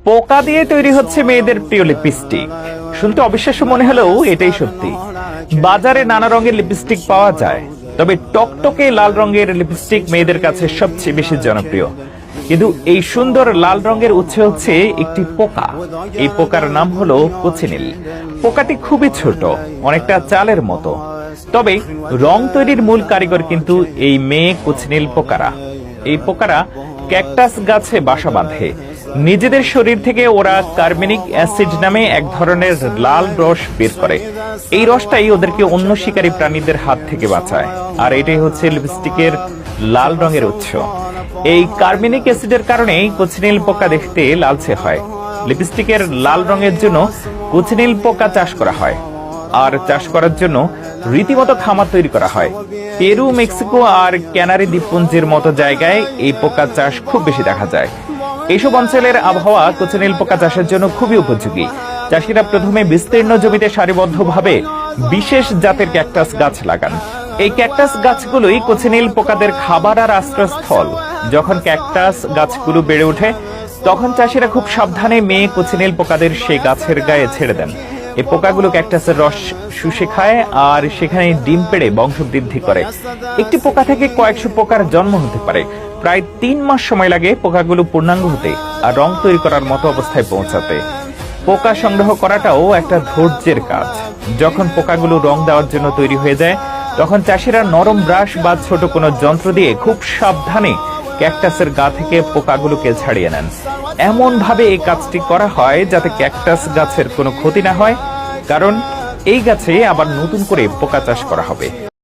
পোকা দিয়ে তৈরি হচ্ছে মেয়েদের প্রিয় লিপস্টিক। শুনতে অবিশ্বাস্য মনে হলেও এটাই সত্যি। বাজারে নানা রঙের লিপস্টিক পাওয়া যায়, তবে টকটকে লাল রঙের লিপস্টিক মেয়েদের কাছে সবচেয়ে বেশি জনপ্রিয়। কিন্তু এই সুন্দর লাল রঙের উৎস হচ্ছে একটি পোকা। এই পোকার নাম হলো কোচিনিল। পোকাটি খুবই ছোট, অনেকটা চালের মতো। তবে রং তৈরির মূল কারিগর কিন্তু এই মেয়ে কোচিনিল পোকারা। এই পোকারা ক্যাকটাস গাছে বাসা বাঁধে। নিজেদের শরীর থেকে ওরা কার্বনিক অ্যাসিড নামে এক ধরনের লাল রস বের করে। এই রসটাই ওদেরকে অন্য শিকারী প্রাণীদের হাত থেকে বাঁচায়, আর এটাই হচ্ছে লিপস্টিকের লাল রঙের উৎস। এই কার্বনিক অ্যাসিডের কারণেই কোচিনিল পোকা দেখতে লালচে হয়। লিপস্টিকের লাল রঙের জন্য কোচিনিল পোকা চাষ করা হয়, আর চাষ করার জন্য রীতিমতো খামার তৈরি করা হয়। পেরু, মেক্সিকো আর ক্যানারি দ্বীপপুঞ্জের মতো জায়গায় এই পোকা চাষ খুব বেশি দেখা যায়। এইসব অঞ্চলের আবহাওয়া কোচিনিল পোকা চাষের জন্য খুবই উপযোগী। চাষিরা প্রথমে বিস্তীর্ণ জমিতে সারিবদ্ধভাবে বিশেষ জাতের ক্যাকটাস গাছ লাগান। এই ক্যাকটাস গাছগুলোই কোচিনিল পোকাদের খাবার আর আশ্রয়স্থল। যখন ক্যাকটাস গাছগুলো বেড়ে ওঠে, তখন চাষিরা খুব সাবধানে মেয়ে কোচিনিল পোকাদের সেই গাছের গায়ে ছেড়ে দেন। এই পোকাগুলো ক্যাকটাসের রস শুষে খায় আর সেখানে ডিম পেড়ে বংশবৃদ্ধি করে। একটি পোকা থেকে কয়েকশো পোকার জন্ম হতে পারে। প্রায় 3 মাস সময় লাগে পোকাগুলো পূর্ণাঙ্গ হতে আর রং তৈরি করার মতো অবস্থায় পৌঁছাতে। পোকা সংগ্রহ করাটাও একটা ধৈর্যের কাজ। যখন পোকাগুলো রং দেওয়ার জন্য তৈরি হয়ে যায়, তখন চাষিরা নরম ব্রাশ বা ছোট কোনো যন্ত্র দিয়ে খুব সাবধানে ক্যাকটাসের গা থেকে পোকাগুলোকে ছাড়িয়ে নেন। এমন ভাবে এই কাজটি করা হয় যাতে ক্যাকটাস গাছের কোনো ক্ষতি না হয়, কারণ এই গাছে আবার নতুন করে পোকা চাষ করা হবে।